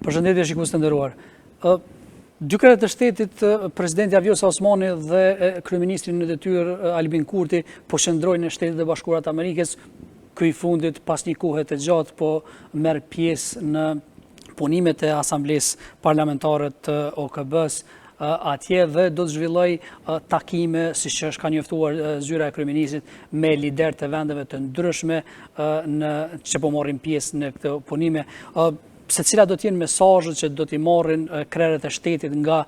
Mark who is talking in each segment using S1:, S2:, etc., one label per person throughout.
S1: Përshëndetje shikues të nderuar. Dy krerët e shtetit, presidenti Vjosa Osmani dhe kryeministri në detyrë Albin Kurti po qëndrojnë në Shtetet e Bashkuara të Amerikës. Ky i fundit pas një kohe të gjatë po merr pjesë në punimet e Asamblesë Parlamentare të OKB-s atje dhe do të zhvilloj takime, siç është ka njoftuar zyra e kryeministrit, me liderë të vendeve të ndryshme që po marrin pjesë në këtë punime. Se cila do t'jenë mesazhet që do t'i marrin krerët e shtetit nga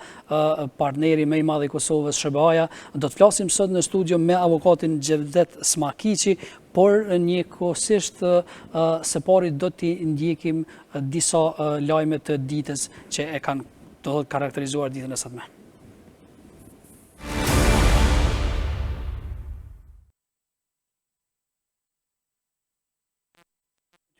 S1: partneri më i madh i Kosovës, SBA-ja. Do të flasim sot në studio me avokatin Xhevdet Smakiqi, por njëkohësisht së pari do t'i ndjekim disa lajme të ditës që e kanë do të karakterizuar ditën e sotme.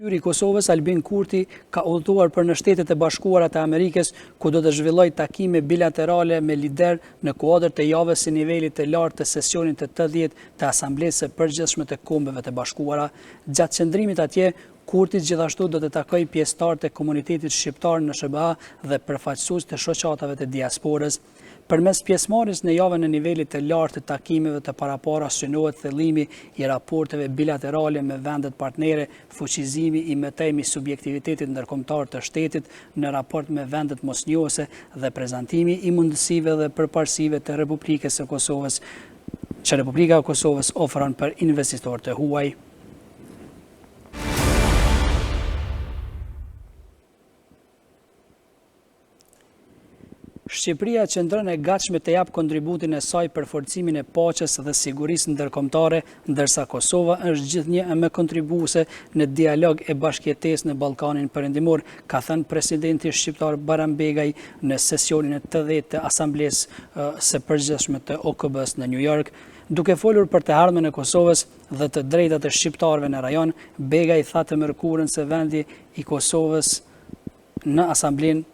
S1: Kryetari i Kosovës Albin Kurti ka udhëtuar për në Shtetet e Bashkuara të Amerikës, ku do të zhvillojë takime bilaterale me lider në kuadër të javës së nivelit të lartë të sesionit të 80 të Asamblesë së Përgjithshme të Kombeve të Bashkuara. Gjatë qëndrimit atje, Kurti gjithashtu do të takojë pjesëtarët e komunitetit shqiptar në SBA dhe përfaqësues të shoqatave të diasporës. Përmes pjesëmarrjes në javën e nivelit të lartë të takimeve të parapara synohet thellimi i raporteve bilaterale me vendet partnere, fuqizimi i mëtejmë i subjektivitetit ndërkombëtar të shtetit në raport me vendet mosnjohëse dhe prezantimi i mundësive dhe përparësive të Republikës së Kosovës, që Republika e Kosovës ofron për investitorë të huaj. Shqipëria qëndron e gatshme të japë kontributin e saj për forcimin e paqes dhe sigurisë ndërkombëtare, ndërsa Kosova është gjithnjë më kontribuese në dialog e bashkëjetesë në Ballkanin Perëndimor, ka thënë presidenti shqiptar Bayram Begaj në sesionin e 80 të Asamblesë së Përgjithshme të OKB-s në New York. Duke folur për të ardhmen e Kosovës dhe të drejtat e shqiptarëve në rajon, Begaj tha të mërkurën se vendi i Kosovës në Asamblenë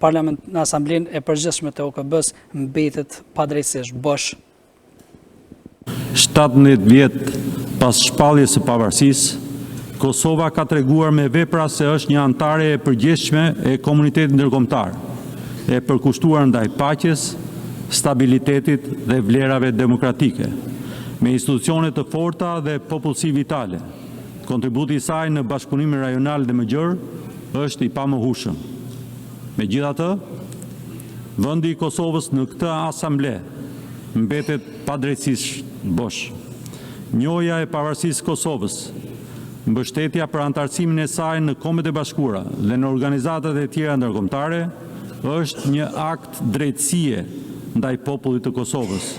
S1: e Përgjithshme të OKB-s mbetet padrejtisht bosh.
S2: 17 vjet pas shpalljes së pavarësisë, Kosova ka treguar me vepra se është një anëtare e përgjithshme e komunitetit ndërkombëtar, e përkushtuar ndaj paqes, stabilitetit dhe vlerave demokratike, me institucione të forta dhe popullsi vitale. Kontributi i saj në bashkëpunimin rajonal dhe më gjerë është i pamohueshëm. Megjithatë, vendi i Kosovës në këtë asamble mbetet padrejtisht bosh. Njohja e pavarësisë së Kosovës, mbështetja për anëtarësimin e saj në Kombet e Bashkuara dhe në organizatat e tjera ndërkombëtare është një akt drejtësie ndaj popullit të Kosovës.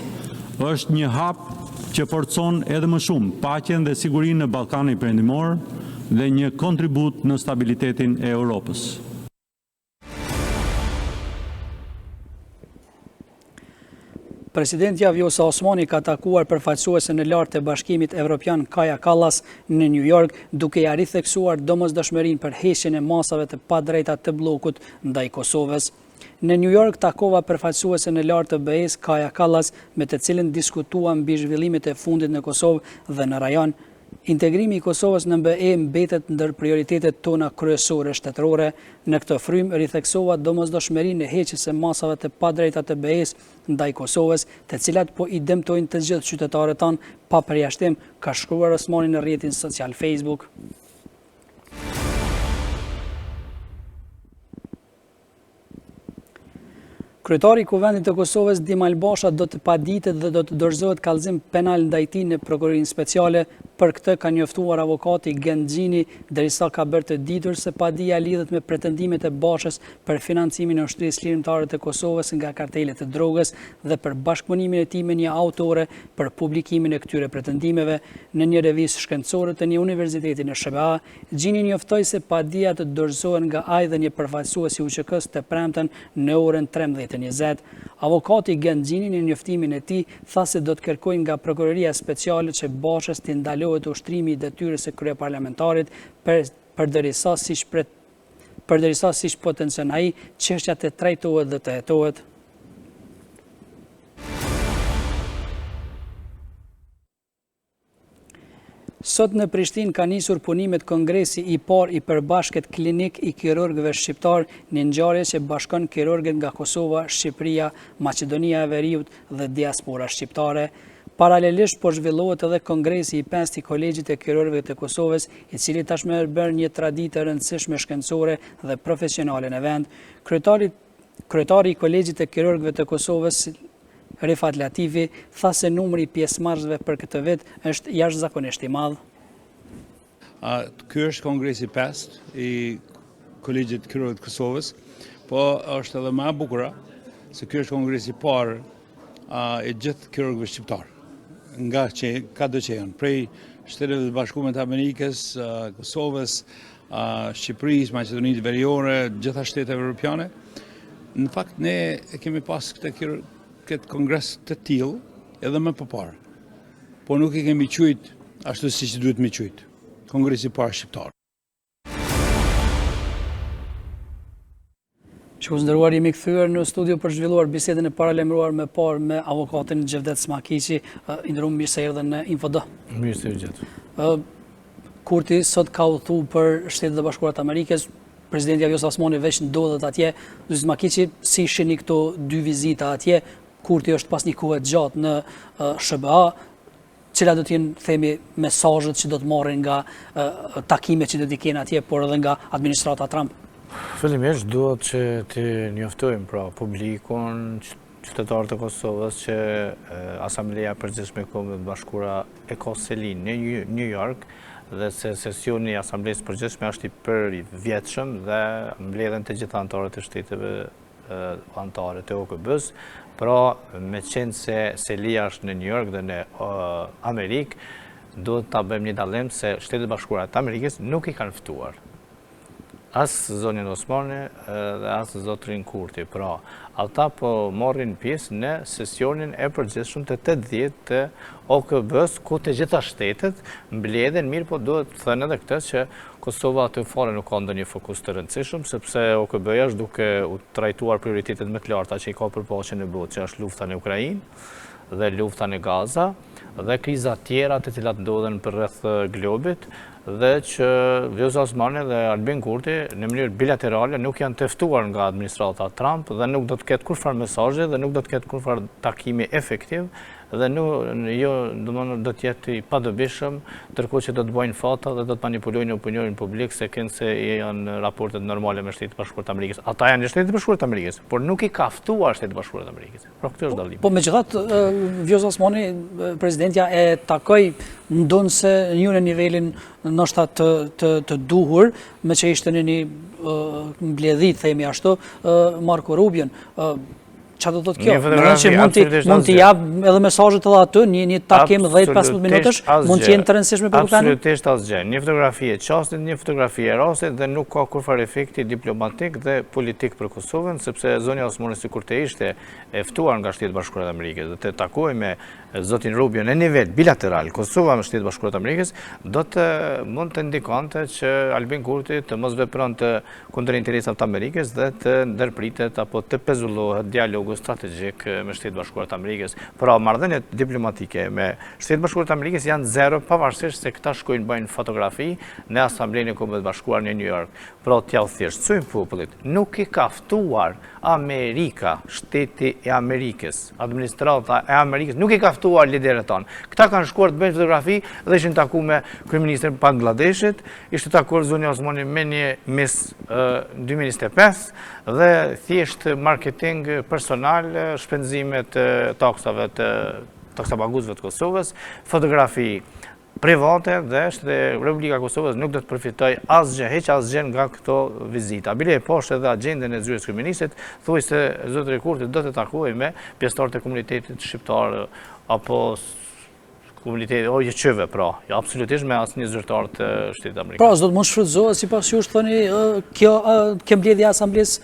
S2: Është një hap që forcon edhe më shumë paqen dhe sigurinë në Ballkanin Perëndimor dhe një kontribut në stabilitetin e Europës.
S1: Presidenti Vjosa Osmani ka takuar përfaqësuesen e lartë të Bashkimit Evropian Kaja Kallas në New York, duke ia ritheksuar domosdoshmërinë për heqjen e masave të padrejta të bllokut ndaj Kosovës. Në New York takova përfaqësuesen e lartë të BE-s Kaja Kallas, me të cilën diskutuan mbi zhvillimet e fundit në Kosovë dhe në rajon. Integrimi i Kosovës në BE mbetet ndër prioritetet tona kryesore shtetërore. Në këtë frymë ritheksova domosdoshmërinë e heqjes së masave të padrejta të BE-s ndaj Kosovës, të cilat po i dëmtojnë të gjithë qytetarët tanë pa përjashtim, ka shkruar Osmani në rrjetin social Facebook. Kryetari i Kuvendit të Kosovës Dim Albasha do të paditet dhe do të dorëzohet kallëzim penal ndaj tij në prokurorinë speciale. Për këtë ka njoftuar avokati Genxhini, derisa ka bërë të ditur se padia lidhet me pretendimet e Bashës për financimin e ushtrisë lirëtare të Kosovës nga kartelet e drogës dhe për bashkëpunimin e tij me një autore për publikimin e këtyre pretendimeve. Në një revistë shkencore të një universiteti në SBA, Gjini njoftoi se padia të dorëzohen nga ai dhe një përfaqësues i UÇK-s të premten në orën 13:20. Avokati Genxhini në njoftimin e tij tha se do të kërkojnë nga prokuroria speciale që Bashës të ndalohet ushtrimi i detyrës së kryeparlamentarit përderisa siç potencion ai çështja të trajtohet dhe të hetohet. Sot në Prishtinë ka nisur punimet kongresi i parë i përbashkët klinik i kirurgëve shqiptar, një ngjarje që bashkon kirurgët nga Kosova, Shqipëria, Maqedonia e Veriut dhe diaspora shqiptare. Paralelisht po zhvillohet edhe kongresi i 5 i Kolegjit të Kirurgëve të Kosovës, i cili tashmë bën një traditë e rëndësishme shkencore dhe profesionale në vend. Kryetari i Kolegjit të Kirurgëve të Kosovës, Rifat Latifi, tha se numri i pjesëmarrësve për këtë vit është jashtëzakonisht i madh.
S3: Ky është kongresi 5 i Kolegjit të Kirurgëve të Kosovës, po është edhe më e bukur se ky është kongresi i parë i gjithë kirurgëve shqiptar, nga kado që janë, prej Shteteve të Bashkuara të Amerikës, Kosovës, Shqipërisë, Maqedonisë Veriore, gjitha shteteve evropiane. Në fakt ne kemi pas këtë kongres të tillë edhe më përpara, po nuk e kemi quajt ashtu siç duhet me quajt. Kongresi i parë shqiptar.
S1: Shikues nderuar, jemi kthyer në studio për zhvilluar bisedën e paralajmëruar më parë me avokatin Xhevdet Smakiqi, i nderuar mirë se erdhën në InfoD.
S4: Mirë se u gjetë.
S1: Kurti sot ka udhëtu për Shtetet e Bashkuara të Amerikës. Presidenti Vjosa Osmani veç ndodhet atje. Smakiqi, si shihni këto dy vizita atje? Kurti është pas një kohe gjatë në SBA, cila do të jenë, themi, mesazhet që do të marrin nga takimet që do t'i kenë atje, por edhe nga administrata Trump?
S4: Fillimisht duhet që të njoftojmë pra publikun, qytetarët e Kosovës, që Asambleja e Përgjithshme e Kombeve të Bashkuara e ka selin në New York, dhe se sesioni i Asamblesë së Përgjithshme është i përvjetshëm dhe mbledhen të gjitha anëtarët e shteteve anëtare të OKB-s. Pra, me qenë se selia është në New York dhe në Amerikë, duhet ta bëjmë një dallim se Shtetet e Bashkuara të Amerikës nuk i kanë ftuar as zonjën Osmani dhe as zotrin Kurti. Pra, ata po marrin pjesë në sesionin e përgjithshëm të 80 të OKB-s, ku të gjitha shtetet mbledhen, mirë po duhet të thënë edhe këtë që Kosova aty fare nuk ka ndonjë fokus të rëndësishëm, sepse OKB-ja është duke u trajtuar prioritetet më të larta që i ka për paqen në botë, që është lufta në Ukrainë dhe lufta në Gaza dhe kriza tjera të cilat ndodhen për rreth globit, dhe që Vjosa Osmani dhe Albin Kurti në mënyrë bilaterale nuk janë të ftuar nga administrata Trump dhe nuk do të ketë kurrë mesazhe dhe nuk do të ketë kurrë takimi efektiv dhe do të jetë i padobishëm, ndërkohë që do të bëjnë fata dhe do të manipulojnë opinionin publik se janë raportet normale me Shtetet e Bashkuara të Amerikës. Ata janë në Shtetet e Bashkuara të Amerikës, por nuk i ka ftuar Shtetet e Bashkuara të Amerikës. Pra këtë është dallimi.
S1: Po megjithatë, Vjosa Osmani, presidentja, e takoi ndonse në nivelin ndoshta të duhur, me që ishte në një mbledhit, themi ashtu, Marco Rubion. Qa do të thotë kjo? Mund t'i jap edhe mesazhet edhe aty, një takim 10-15 minutash, mund të jenë të rëndësishme për Ukrainën?
S4: Absolutisht asgjë. Një fotografi e çastit, një fotografi e rastit dhe nuk ka kurrë efekti diplomatik dhe politik për Kosovën, sepse zonja Osmani sikur të ishte e ftuar nga Shtetet e Bashkuara të Amerikës dhe të takojë me zotin Rubio në nivel bilateral, Kosova me Shtetet e Bashkuara të Amerikës, do të mund të indikonte që Albin Kurti të mos vepronte kundër interesave të Amerikës dhe të ndërpritet apo të pezullohet dialogu strategjik me Shtetet e Bashkuara të Amerikës. Pra, marrëdhëniet diplomatike me Shtetet e Bashkuara të Amerikës janë zero, pavarësisht se këta shkojnë bëjnë fotografi në Asamblenë e Kombeve të Bashkuara në New York. Pra, t'ja u thjeshtësojmë popullit, nuk i ka ftuar Amerika, Shteti e Amerikës, administrata e Amerikës, nuk i ka ftuar liderët tanë. Këta kanë shkuar të bëjnë fotografi dhe ishin taku me kryeministrin Bangladeshit, ishte takuar zonja Osmani me një mis 2025 dhe thjesht marketing personal, shpenzimet taksave të taksapaguzëve të Kosovës, fotografi private dhe Republika Kosovës nuk do të përfitoj asgjë nga këto vizita. Bile e poshtë edhe agjendën e zyrës kryeministit, thuaj se zotri Kurti do të takojë me pjesëtarët e komunitetit shqiptar apo komuniteti OJQ-ve, pra, absolutisht me asnjë zyrtar të Shtetit Amerikan.
S1: Pra, s'do të mund shfrytëzohet sipas jush thoni kjo mbledhja e Asamblesë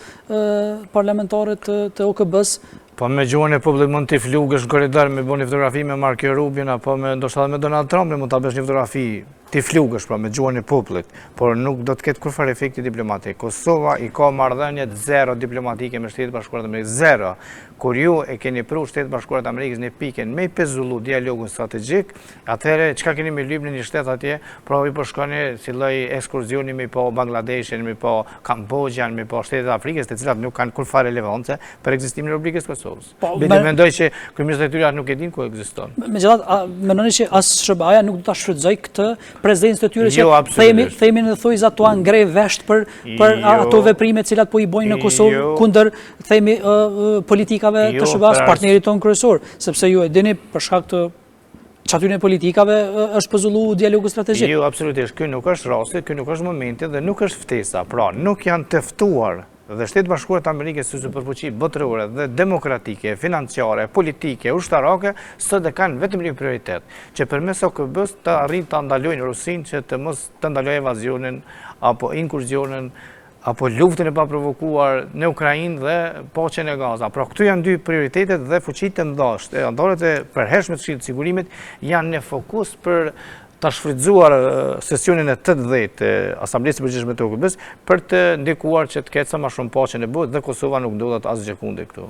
S1: Parlamentare të OKB-s?
S4: Po me gjuhën e publik mund t'i flugësh në korridor me bëni fotografi me Marco Rubion apo me ndoshta me Donald Trump, mund ta bësh një fotografi ti flugësh pra me gjuhën e popullit, por nuk do të ketë kurfar efekti diplomatik. Kosova i ka marrëdhëniet zero diplomatike me Shtetet Bashkuara të Amerikës, zero. Kur ju e keni pru Shtetet Bashkuara të Amerikës në pikën me pezullu dialogun strategjik, atëherë çka keni me lypnin një shtet atje, pra i po shkoni si lloj ekskursioni me po Bangladeshin, me po Kambodjan, me po Shtetet e Afrikës, të cilat nuk kanë kurfar relevance për ekzistimin e Republikës Kosovës. Mendoj që kryeministri i tyre nuk e din ku ekziston.
S1: Megjithatë, mendoni që as SBA-ja nuk do ta shfrytëzoj këtë prezencë të tyre
S4: Jo,
S1: që
S4: absolutisht.
S1: themi në thojza tua ngrej vesht për ato veprime të cilat po i bojnë në Kosovë kundër themi politikave të SBA-s, partnerit tonë kryesor, sepse ju e dini për shkak të çatyre politikave është pëzullu dialogu strategjik.
S4: Jo, absolutisht, ky nuk është rasti, ky nuk është momenti dhe nuk është ftesa. Pra, nuk janë të ftuar dhe Shtetet Bashkuara të Amerikës si superfuqi botërore dhe demokratike, financiare, politike, ushtarake, sot e kanë vetëm një prioritet, që përmes OKB-s të arrin të ndalojnë Rusinë që të mos të ndalojë evazionin apo inkursionin apo luftën e paprovokuar në Ukrainë dhe paqen e Gaza. Pra këtu janë dy prioritetet dhe fuqitë e ndashtë. Anëtarët e përhershme të Këshillit të Sigurimit janë në fokus për ta shfrytzuar sesionin e 80 të Asamblesë së Përgjithshme të OKB-s për të ndikuar që të ketë sa më shumë paqe në botë dhe Kosova nuk ndodhet asgjë kunde këtu.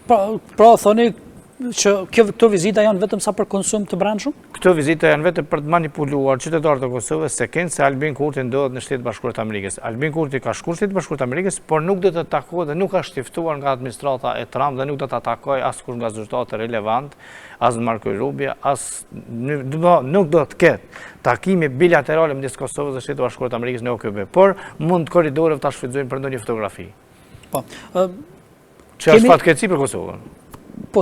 S1: Pra thoni që këto vizita janë vetëm sa për konsum të brendshëm?
S4: Këto vizita janë vetëm për të manipuluar qytetarët e Kosovës se kënë se Albin Kurti ndodhet në Shtetet Bashkuara të Amerikës. Albin Kurti ka shkuar në Shtetet Bashkuara të Amerikës, por nuk do të takohet dhe nuk është ftuar nga administrata e Trump dhe nuk do të takojë askush nga zyrtarët relevant, as Marco Rubio, nuk do të ketë takime bilaterale midis Kosovës dhe Shtetit Bashkuara të Amerikës në OKB, por mund korridorët ta shfrytëzojnë për ndonjë fotografi.
S1: Po.
S4: Që është fatkeqësi për Kosovën.
S1: Po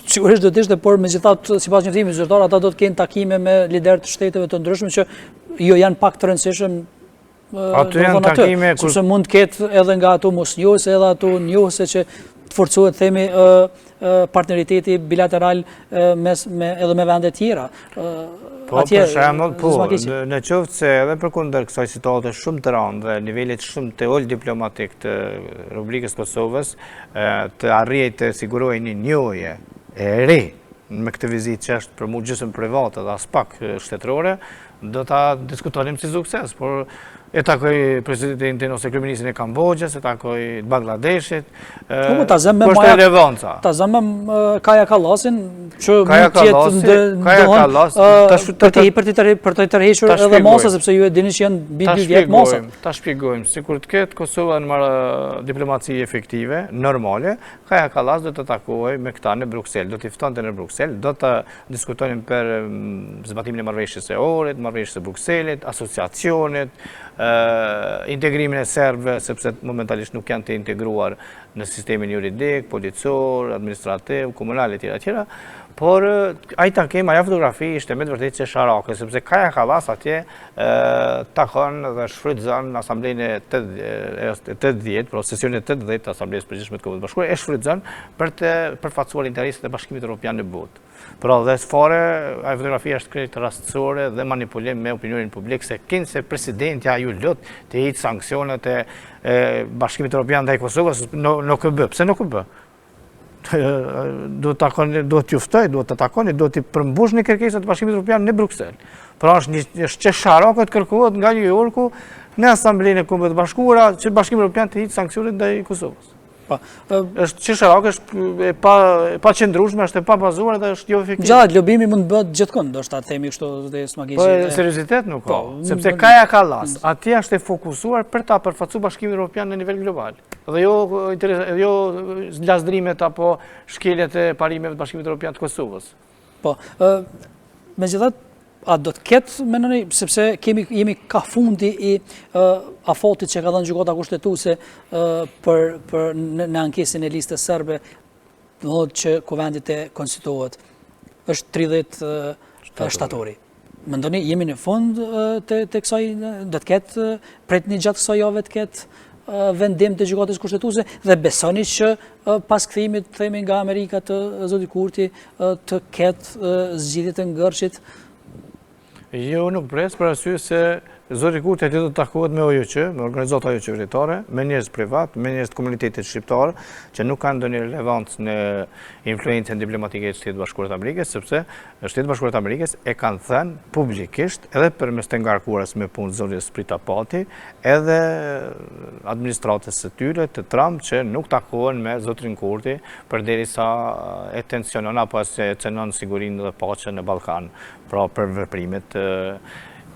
S1: sigurisht do të ishte, por megjithatë sipas njoftimit zyrtar ata do të kenë takime me liderë të shteteve të ndryshme që jo janë pak të rëndësishëm.
S4: Aty janë takime
S1: sepse mund të ketë edhe nga ato mosnjohëse edhe ato njohëse që të forcohet themi partneriteti bilateral edhe me vende tjera.
S4: Po, për shembull, në qoftë se edhe përkundër kësaj situate shumë të rëndë dhe nivelit shumë të ulët diplomatik të Republikës Kosovës, të arrijë të sigurojë një njohje e re me këtë vizitë që është për mu gjysmë private dhe as pak shtetërore, do ta diskutonim si sukses, por e takoj presidentin ose kryeministrin e Kambodgjës, e takoj Bangladeshit.
S1: Ta zëmë Kaja Kallasin, që mund tjetë për të tërhequr edhe masa, sepse ju e dini që janë mbi 2 vjet masa.
S4: Ta shpjegojmë, sikur të ketë Kosova në marrë diplomaci efektive, normale, Kaja Kallas do të takoj me këta në Bruksel, do t'i ftonte në Bruksel, do të diskutonim për zbatimin e marrëveshjes së Ohrit, marrëveshjes së Brukselit, asociacionet, integrimin e serbëve, sepse momentalisht nuk janë të integruar në sistemin juridik, policor, administrativ, komunal e tjera, por ai takim, ajo fotografi ishte me të vërtetë që sharake, sepse Kaja Kallas atje takon dhe shfrytëzon asamblenë e 80, pra sesionin e 80 të Asamblesë së Përgjithshme të Kombëve të Bashkuara, e shfrytëzon për të përfaqësuar interesat e Bashkimit Evropian në botë. Pra dhe sfore, ajo fotografi është krejt rastësore dhe manipulim me opinionin publik, se se presidentja ju lot të hiq sanksionet e Bashkimit Evropian ndaj Kosovës në OKB. Pse në OKB? Do t'ju ftoj, do të takoni, do t'i përmbushni kërkesat e Bashkimit Evropian në Bruksel. Pra është që sharakët kërkohet nga New Yorku në Asamblenë e Kombëve të Bashkuara që Bashkimi Evropian të hiq sanksionet ndaj Kosovës. Është që sharakë është pa qëndrueshme, është e pa bazuar dhe është jo efektive.
S1: Gjatë lobimi mund të bëhet gjithkund, do të themi kështu dhe smagjisht.
S4: Po seriozitet nuk ka, sepse Kaja Kallas atje është e fokusuar për ta përfaqësuar Bashkimin Evropian në nivel global. Dhe jo lasdrimet apo shkeljet e parimeve të Bashkimit Evropian të Kosovës.
S1: Po, megjithatë, a do të ketë, mendoni, sepse jemi ka fundi i afatit që ka dhënë gjykata kushtetuese në ankesin e listës serbe, domethënë që kuvendit e konstituohet, është 30 shtatori. Mendoni, jemi në fund të kësaj, do të ketë, pretni gjatë kësaj jave të ketë vendim të gjykatës kushtetuese dhe besoni që pas kthimit, themi nga Amerika të zotit Kurti, të ketë zgjidhje të ngërshit?
S4: Jo, nuk pres, për arsye se Zoti Kurti aty do të takohet me OJQ, me organizata jo qeveritare, me njerëz privat, me njerëz të komunitetit shqiptar, që nuk kanë ndonjë relevancë në influencën diplomatike të Shtetit Bashkuar të Amerikës, sepse Shtetit Bashkuar të Amerikës e kanë thënë publikisht, edhe përmes të ngarkuarës me punë zonës Prita Pati, edhe administratës së tyre të Trump që nuk takohen me zotin Kurti përderisa e tensionon apo e cenon sigurinë dhe paqen në Ballkan, pra për veprimet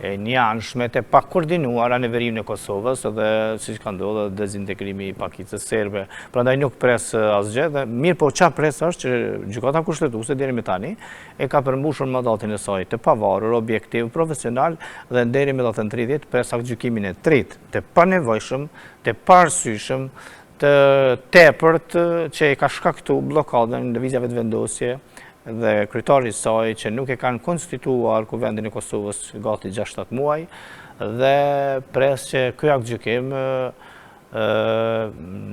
S4: e njanshme të pa koordinuara në verimin e Kosovës dhe siç ka ndodhur dezintegrimi i pakicës serbe. Prandaj nuk pres asgjë dhe mirë po çfarë pres është që gjykata kushtetuese deri më tani e ka përmbushur mandatin e saj të pavarur, objektiv, profesional dhe deri më datën 30 pres gjykimin e tretë të panevojshëm, të paarsyeshëm, të tepërt që e ka shkaktuar bllokadën në lëvizjeve të vendosje dhe kryetari i saj që nuk e kanë konstituar Kuvendin e Kosovës gati 6-7 muaj dhe pres që ky aktgjykim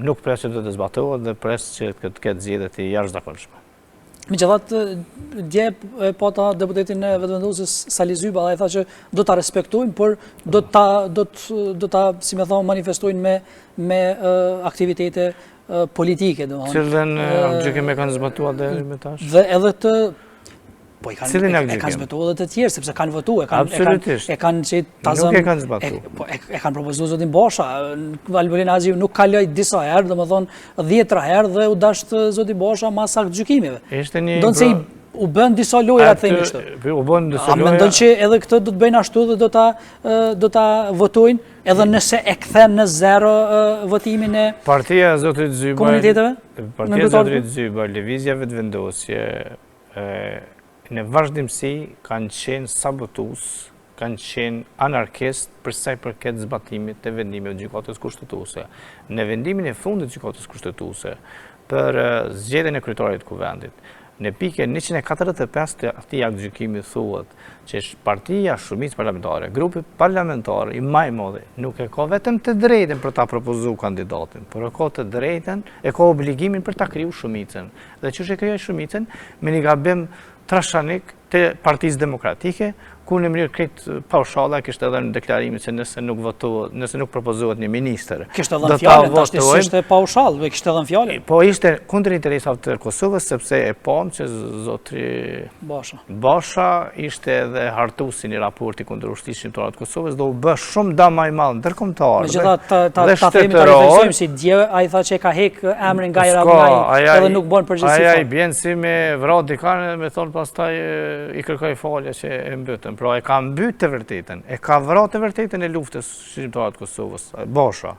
S4: nuk pres që të zbatohet dhe pres që të ketë zgjedhje të jashtëzakonshme.
S1: Megjithatë, dje e pata deputetin e vetëvendosjes Sali Zyba dhe ai tha që do ta respektojnë, por do ta si më thon manifestojnë me aktivitete politike, domethënë.
S4: Cilën aktgjykim e kanë zbatuar deri më tash?
S1: Dhe edhe të po e
S4: kanë
S1: zbatuar edhe të tjerë sepse kanë votuar,
S4: Absolutisht.
S1: e kanë që ta
S4: Nuk e kanë zbatuar.
S1: E kanë propozuar zotin Basha, Albulin Haxhiu nuk kaloi disa herë, domethënë 10 herë dhe u dasht zoti Basha mas aktgjykimeve.
S4: Ishte një
S1: Do të se u bën disa lojra të themi kështu.
S4: U bën disa
S1: A
S4: lojra.
S1: mendon që edhe këtë do të bëjnë ashtu dhe do ta votojnë edhe nëse e kthen në zero votimin e
S4: Partia e Zotit Zyba,
S1: komuniteteve?
S4: Partia e Zotit Zyba, lëvizjeve të vendosje në vazhdimsi kanë qenë sabotues, kanë qenë anarkist për sa i përket zbatimit të vendimeve të gjykatës kushtetuese. Në vendimin e fundit të gjykatës kushtetuese për zgjedhjen e kryetarit të kuvendit, në pikën 145 të atij aktgjykimi thuhet që partia shumicë parlamentare, grupi parlamentar i më i madh nuk e ka vetëm të drejtën për ta propozuar kandidatin, por e ka të drejtën, e ka obligimin për ta krijuar shumicën. Dhe çu e krijoi shumicën me një gabim trashanik të Partisë Demokratike, ku në mënyrë krejt paushalla kishte edhe në deklarimin se nëse nuk propozohet një ministër.
S1: Kishte dhënë fjalën, tash ishte paushall, kishte dhënë fjalën.
S4: Po ishte kundër interesave të Kosovës sepse e pam që zotri Basha ishte edhe hartuesi i raporti kundër ushtrisë shqiptare të Kosovës dhe u bë shumë dëm më i madh ndërkombëtar.
S1: Megjithatë ta themi ta refleksojmë si dje ai tha që ka hek emrin nga Iraq edhe nuk bën përgjegjësi.
S4: Ai bën si me vrap dikanë me thon pastaj i kërkoi falje që e mbytën. Pra e ka mbyt të vërtetën, e ka vrarë të vërtetën e luftës shqiptare të Kosovës, Basha.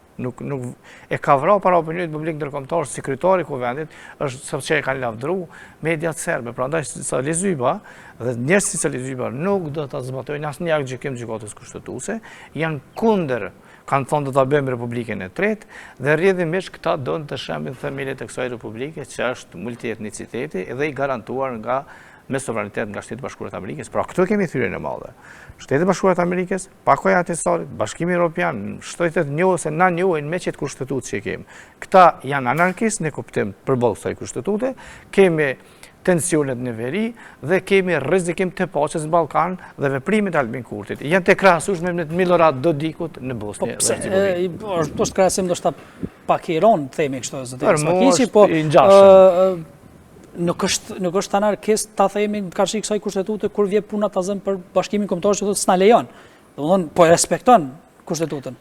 S4: E ka vrarë para opinionit publik ndërkombëtar, si kryetari i kuvendit, është sepse e kanë lavdruar mediat serbe. Prandaj Sali Zyba dhe njerëz si Sali Zyba nuk do ta zbatojnë asnjë aktgjykim gjykatës kushtetuese, janë kundër, kanë thonë do ta bëjmë Republikën e tretë dhe rrjedhimisht këta donë të shembin themelët e kësaj republike që është multietniciteti dhe i garantuar nga me sovranitet nga Shteti Bashkuar të Amerikës. Pra këtu kemi thyrjen e madhe. Shteti Bashkuar të Amerikës, pakoja atesorit, Bashkimi Evropian, shtetet njohëse na njohin me qëtë kushtetut që kemi. Këta janë anarkist në kuptim përballë kësaj kushtetute, kemi tensionet në veri dhe kemi rrezikim të paqes në Ballkan dhe veprimet e Albin Kurtit. Janë të krahasueshme me Milorad Dodikut në Bosnjë dhe Hercegovinë.
S1: Po është krahasim ndoshta pak i iron themi kështu zotë
S4: Spakiçi,
S1: po
S4: i ngjashëm.
S1: Nuk është anarkist ta themi karshi kësaj kushtetutë kur vjen puna ta zëm për Bashkimin Kombëtar që thotë s'na lejon. Domthonë po e respekton kushtetutën.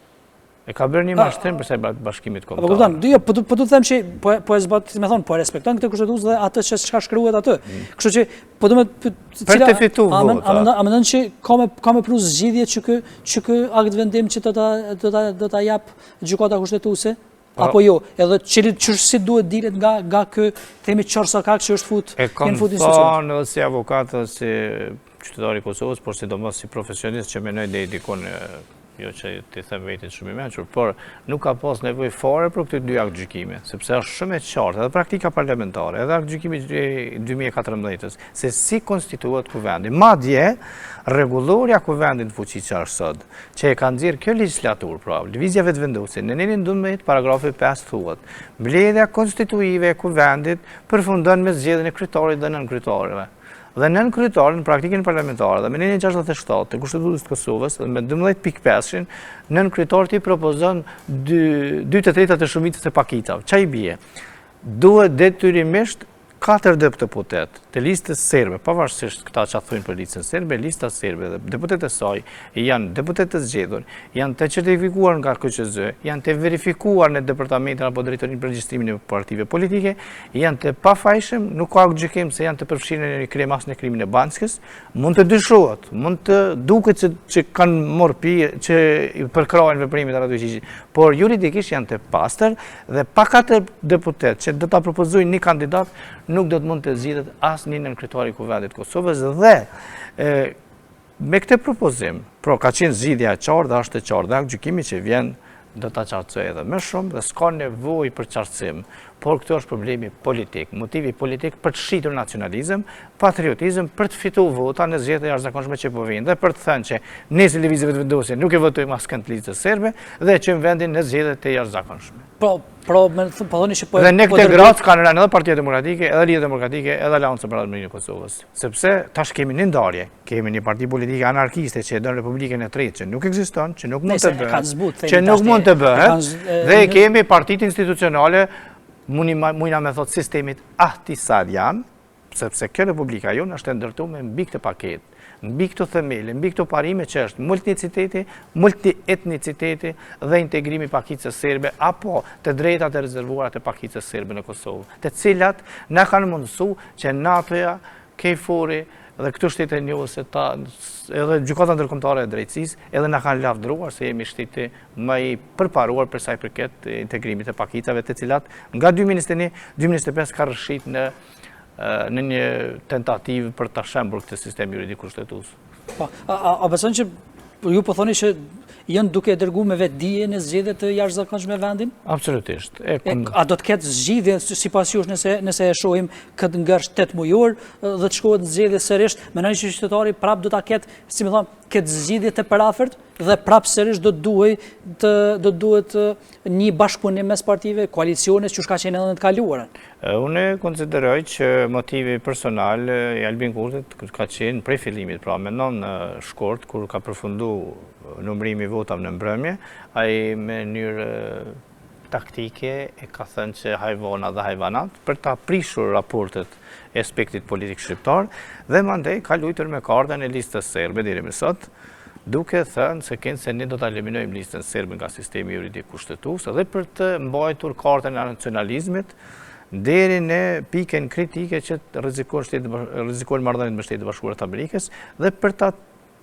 S4: E ka bërë një mashtrim për sa i bëhet Bashkimit Kombëtar.
S1: Po kupton, jo, po do të them që po e zbat, si më thon, po e respekton këtë kushtetutë dhe atë çka shkruhet aty. Kështu që po do të
S4: për të fituar vota.
S1: A mendon që ka me plus zgjidhje që ky akt vendim që do ta jap gjykata kushtetuese? Apo jo, edhe që si duhet dilet nga kë themi çorsakak që është fut institucion.
S4: Edhe si avokat dhe si qytetari i Kosovës, por sidomos si profesionist që menoj deri dikon jo që ti them vetit shumë i mençur, por nuk ka pas nevojë fare për këto dy aktgjykime, sepse është shumë e qartë edhe praktika parlamentare, edhe aktgjykimi i 2014-s, se si konstituohet kuvendi. Madje rregullorja kuvendit në fuqi që është sot, që e ka nxjerrë kjo legjislaturë, pra lëvizjeve të vendosjes, në nenin 12 paragrafi 5 thuhet, mbledhja konstituive e kuvendit përfundon me zgjedhjen e kryetarit dhe nënkryetarëve. Dhe nën kryetar në praktikën parlamentare dhe me nenën 67 të Kushtetutës të Kosovës dhe me 12.5 nën kryetar ti propozon 2/3 të shumicës së pakicave. Ç'a i bie? Duhet detyrimisht 4 deputet të listës serbe, pavarësisht këta që thujnë për listën serbe, lista serbe dhe deputet e saj janë deputet të zgjedhur, janë të certifikuar nga KQZ, janë të verifikuar në departamentin apo drejtorinë për regjistrimin e partive politike, janë të pafajshëm, nuk ka gjykim se janë të përfshirë në kremas në krimin e Banskës, mund të dyshohet, mund të duket që kanë marrë pije, që përkrajnë veprimet e ato, por juridikisht janë të pastër dhe pa 4 deputet që do ta propozojnë një kandidat nuk do të mund të zgjidhet asnjë nën kryetari i Kuvendit të Kosovës dhe me këtë propozim, ka qenë zgjidhja e qartë dhe është e qartë dhe gjykimi që vjen do ta qartësoj edhe më shumë dhe s'ka nevojë për qartësim, por këtu është problemi politik, motivi politik për të shitur nacionalizëm, patriotizëm, për të fituar vota në zgjedhjet e jashtëzakonshme që po vijnë dhe për të thënë që ne si lëvizje vetëvendosje nuk e votojmë askënd të listës serbe dhe që në vendin në zgjedhjet e jashtëzakonshme. Dhe në këtë gradë kanë rënë edhe Partia Demokratike, edhe Liga Demokratike, edhe Aleanca për Ardhmërinë e Kosovës. Sepse tash kemi një ndarje, kemi një parti politike anarkiste që e don Republikën e Tretë, që nuk ekziston, që nuk mund të bëhet, dhe kemi partitë institucionale, mujna me thot sistemit ahtisarian, sepse kjo Republika jonë është e ndërtuar mbi këtë paketë, mbi këto themele, mbi këto parime që është multietniciteti, multietniciteti dhe integrimi i pakicës serbe apo të drejtat e rezervuara të pakicës serbe në Kosovë, të cilat na kanë mundësuar që NATO-ja, KFOR-i dhe këto shtete njohëse edhe gjykata ndërkombëtare e drejtësisë edhe na kanë lavdëruar se jemi shteti më i përparuar për sa i përket integrimit të pakicave, të cilat nga 2021-2025 ka rrshit në një tentativë për ta shembur këtë sistem juridik kushtetues.
S1: A beson që ju po thoni që janë duke dërguar me vetë dije në zgjedhjet të jashtëzakonshme vendin?
S4: Absolutisht.
S1: A do të ketë zgjidhje sipas jush nëse e shohim këtë nga 8 mujor dhe të shkohet në zgjedhje sërish, mendoni që qytetari prap do ta ketë, si më thon, këtë zgjidhje të parafort dhe prap sërish do duhet një bashkëpunim mes partive, koaliciones që ka qenë edhe në të kaluarën?
S4: Unë konsideroj që motivi personal i Albin Kurtit ka qenë prej fillimit, pra mendon në shkort kur ka përfunduar numërimi i votave në mbrëmje, ai me mënyrë taktike e ka thënë që hajvona dhe hajvanat për ta prishur raportet e aspektit politik shqiptar dhe mandej ka luajtur me kartën e listës serbe deri më sot, duke thënë se ne do ta eliminojmë listën serbe nga sistemi juridik kushtetues dhe për të mbajtur kartën e nacionalizmit deri në pikën kritike që rrezikojnë marrëdhëniet me Shtetet e Bashkuara të Amerikës dhe për ta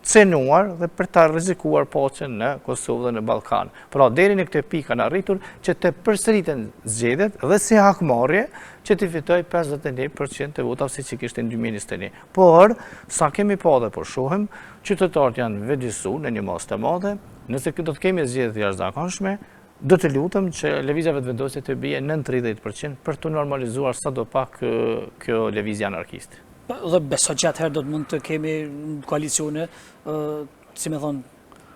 S4: cenuar dhe për ta rrezikuar paqen në Kosovë dhe në Ballkan. Pra deri në këtë pikë kanë arritur që të përsëriten zgjedhjet dhe si hakmarrje që të fitoj 51% të votave siç i kishte në 2021. Por sa kemi pa dhe po shohim, qytetarët janë vëdësuar në një masë të madhe, nëse do të kemi zgjedhje të jashtëzakonshme, do të lutem që lëvizja vetëvendosje të bie nën 30% për të normalizuar sadopak kjo lëvizje anarkiste.
S1: Dhe beso që atëherë do të mund të kemi koalicione, si me thonë,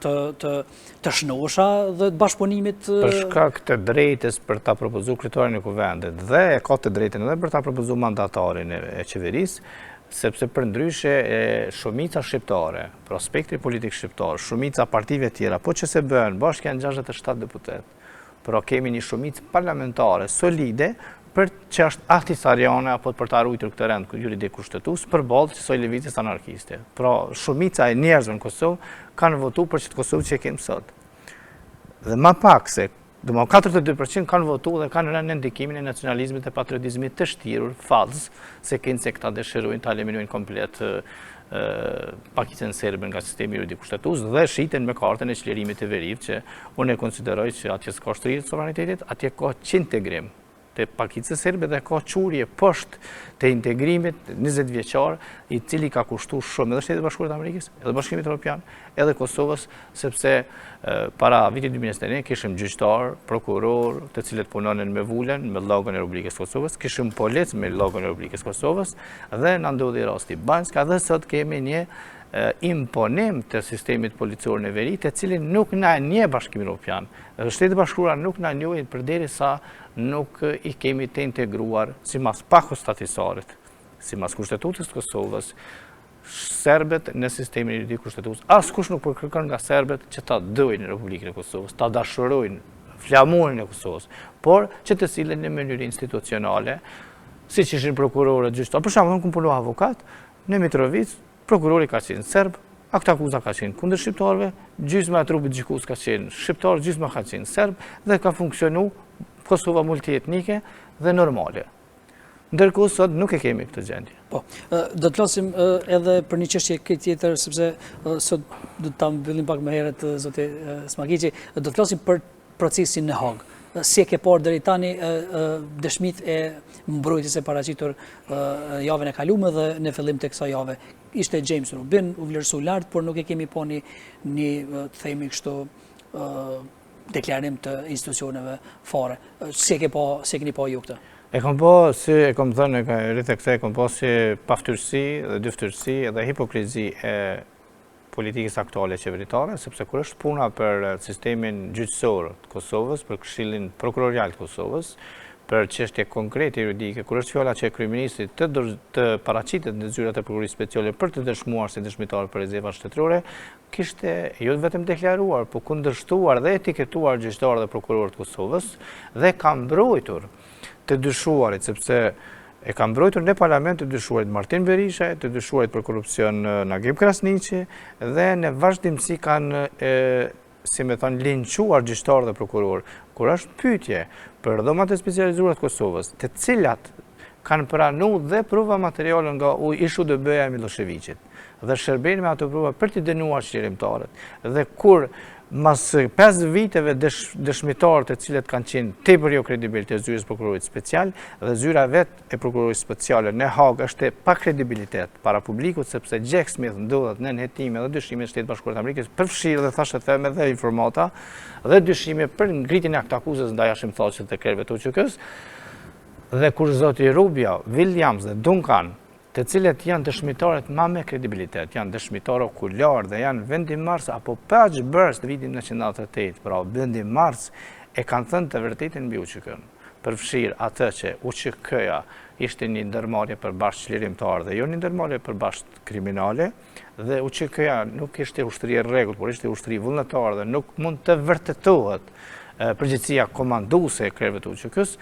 S1: të shnosha dhe të bashkëpunimit.
S4: Për shkak të drejtës për ta propozuar kryetarin e kuvendit dhe ka të drejtën edhe për ta propozuar mandatarin e qeverisë, sepse përndryshe shumica shqiptare, prospekti politik shqiptar, shumica partive tjera, po që se bëhen bashkë janë 67 deputet, por kemi një shumicë parlamentare solide për që është ahtisariane apo për ta ruajtur këtë rend juridik kushtetues përballë kësaj lëvizjes anarkiste. Pra shumica e njerëzve në Kosovë kanë votuar për çdo Kosovë që kemi sot. Dhe më pak se 42% kanë votuar dhe kanë rënë në ndikimin e nacionalizmit dhe patriotizmit të shtirur, fallz, se këta dëshirojnë ta eliminojnë komplet pakicën serbe nga sistemi juridik kushtetues dhe shiten me kartën e çlirimit të veriut që unë e konsideroj që atje s'ka shtrirje të sovranitetit, atje ka integrim të pakicës serbe dhe ka qurje poshtë të integrimit 20 vjeçar, i cili ka kushtuar shumë edhe Shtetet e Bashkuara të Amerikës, edhe Bashkimit Evropian, edhe Kosovës, sepse para vitit 2021 kishim gjyqtar, prokuror, të cilët punonin me vulen, me llogon e Republikës Kosovës, kishim polic me llogon e Republikës Kosovës dhe na ndodhi rasti Banjska dhe sot kemi një imponim të sistemit policor në veri, të cilin nuk na njeh Bashkimi Evropian. Shtetet e Bashkuara nuk na njohin përderisa nuk i kemi të integruar sipas pakos statisarit sipas kushtetutës të Kosovës, serbet në sistemin juridik kushtetues, askush nuk kërkon nga serbet që ta dojnë Republikën e Kosovës, ta dashurojnë flamurin e Kosovës, por që të sillen në mënyrë institucionale, siç ishin prokurorët gjyqtar. Për shembull, unë kum punova avokat në Mitrovic, prokurori ka qenë serb, akta akuza ka qenë kundër shqiptarëve, gjysma e trupit gjykues ka qenë shqiptar, gjysma ka qenë serb dhe ka funksionuar Kosova multietnike dhe normale. Ndërkohë sot nuk e kemi këtë gjendje.
S1: Po, do të flasim edhe për një çështje tjetër, sepse sot do ta mbyllim pak më herët zoti Smagiqi, do të flasim për procesin në Hag. Si e ke parë deri tani dëshmitë e mbrojtjes së paraqitur javën e kaluar dhe në fillim të kësaj jave. Ishte James Rubin, u vlerësoi lart, por nuk e kemi pa një të themi kështu deklarim të institucioneve fare. Si e keni pa ju këtë?
S4: E kom po, si e kom thënë, rritë e këte, e kom po si paftyrsi dhe dyftyrsi dhe hipokrizi e politikës aktuale qeveritare, sepse kur është puna për sistemin gjyqësor të Kosovës, për Këshillin Prokurorial të Kosovës, për çështje konkrete juridike, kur është fjala që kryeministri të paraqitet në zyrat e prokurorisë speciale për të dëshmuar si dëshmitar për rezerva shtetërore, kishte jo vetëm deklaruar, por kundërshtuar dhe etiketuar gjyqtarë dhe prokurorë të Kosovës dhe ka mbrojtur të dyshuarit, sepse e ka mbrojtur në parlament të dyshuarit Martin Berisha, të dyshuarit për korupcion Nagib Krasniqi dhe në vazhdimsi kanë, si me thonë, linquar gjyqtarë dhe prokurorë. Kur është pyetje për dhomat e specializuara të Kosovës, të cilat kanë pranuar dhe prova materiale nga ishu DB-ja e Miloševićit dhe shërben me ato prova për të dënuar qlirimtarët. Dhe kur mas 5 viteve dëshmitarët e cilët kanë qenë tepër jo kredibil të zyrës prokurorit special dhe zyra vetë e prokurorit speciale në Hag është pa kredibilitet para publikut, sepse Jack Smith ndodhet në nëhetime dhe dyshime të Shtetit Bashkuar të Amerikës përfshirë dhe thashë theme dhe informata dhe dyshime për ngritjen e aktakuzës ndaj Hashimthaqit të krerëve të UÇK-s dhe kur zoti Rubio, Williams dhe Duncan, të cilët janë dëshmitarët ma me kredibilitet, janë dëshmitarë okular dhe janë vendimmarrës apo Page Burst vitin 1998, pra vendimmarrës e kanë thënë të vërtetën mbi UÇK-n. Përfshirë atë që UÇK-ja ishte një ndërmarrje përbashkë çlirimtare dhe jo një ndërmarrje përbashkë kriminale, dhe UÇK-ja nuk ishte ushtri e rregullt, por ishte ushtri vullnetare dhe nuk mund të vërtetohet përgjegjësia komanduese e krerëve të UÇK-s.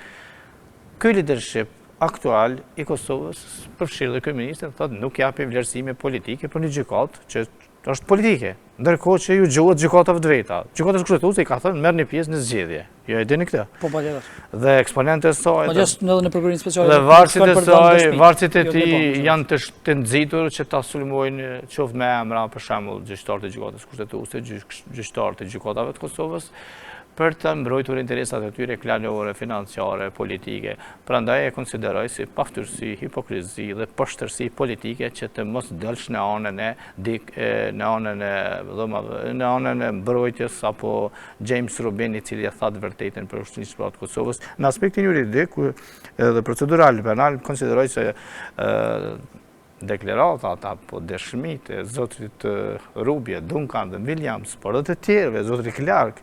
S4: Ky leadership aktual i Kosovës, përfshirë dhe kryeministri, thotë nuk japi vlerësime politike për një gjykatë që është politike, ndërkohë që ju gjuhet gjykatave të veta. Gjykata kushtetuese i ka thënë merrni pjesë në zgjedhje. Jo e dini këtë?
S1: Po patjetër.
S4: Dhe eksponentët e saj
S1: edhe në prokurorinë speciale.
S4: Dhe varësit e saj, varësit e tij janë të nxitur që ta sulmojnë qoftë me emra, për shembull, gjyqtarë të gjykatës kushtetuese, gjyqtarë të gjykatave të Kosovës, për të mbrojtur interesat e tyre klanore, financiare, politike. Prandaj e konsideroj si paftyrsi, hipokrizi dhe poshtërsi politike që të mos dëlsh në anën e mbrojtjes apo James Rubin, i cili e tha të vërtetën për ushtrisë së të Kosovës. Në aspektin juridik dhe procedural penal konsideroj se deklaratat apo dëshmitë e zotrit Rubie, Duncan dhe Williams, por edhe të tjerëve, zotri Clark,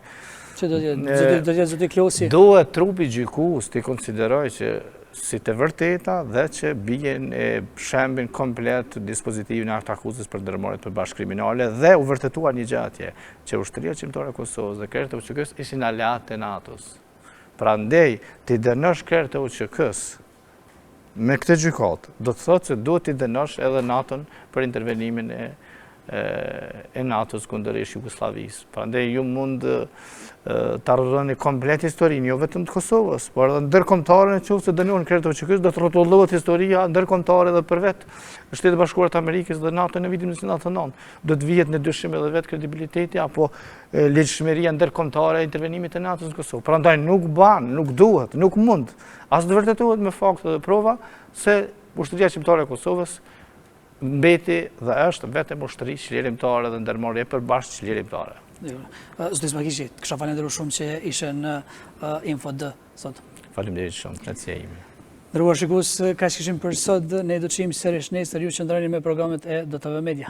S1: që do t'jetë zoti Klosi.
S4: Duhet trupi gjykues të konsideroj që si të vërteta dhe që bien e shembin komplet dispozitivin e aktakuzës për ndërmarrje të përbashkë kriminale dhe u vërtetuar një gjatje që ushtria qendrore e Kosovës dhe krerët e UÇK-s ishin aleatë të NATO-s. Prandaj, ti dënosh krerët e UÇK-s me këtë gjykatë, do të thotë se duhet ti dënosh edhe NATO-n për intervenimin e NATO-s kundër Jugosllavisë. Prandaj ju mund të arroni komplet historinë, jo vetëm të Kosovës, por edhe ndërkombëtare, nëse dënohen krerët e UÇK-s, do të rrotullohet historia ndërkombëtare edhe për vetë Shtetet Bashkuara të Amerikës dhe NATO në vitin 1999. Do të vihet në dyshim edhe vetë kredibiliteti apo ligjshmëria ndërkombëtare e intervenimit të NATO-s në Kosovë. Prandaj nuk ban, nuk duhet, nuk mund as të vërtetohet me fakte dhe prova se ushtria shqiptare e Kosovës mbeti dhe është vetëm ushtri çlirimtare dhe ndërmarrje përbashkë çlirimtare.
S1: Zoti Smagiqi, kisha falenderuar shumë që ishe në Info-D sot.
S4: Faleminderit shumë, kënaqësia ime.
S1: Nderuar shikues, kaq kishim për sot, ne do të shihemi sërish nesër, ju qëndroni me programet e DTV Media.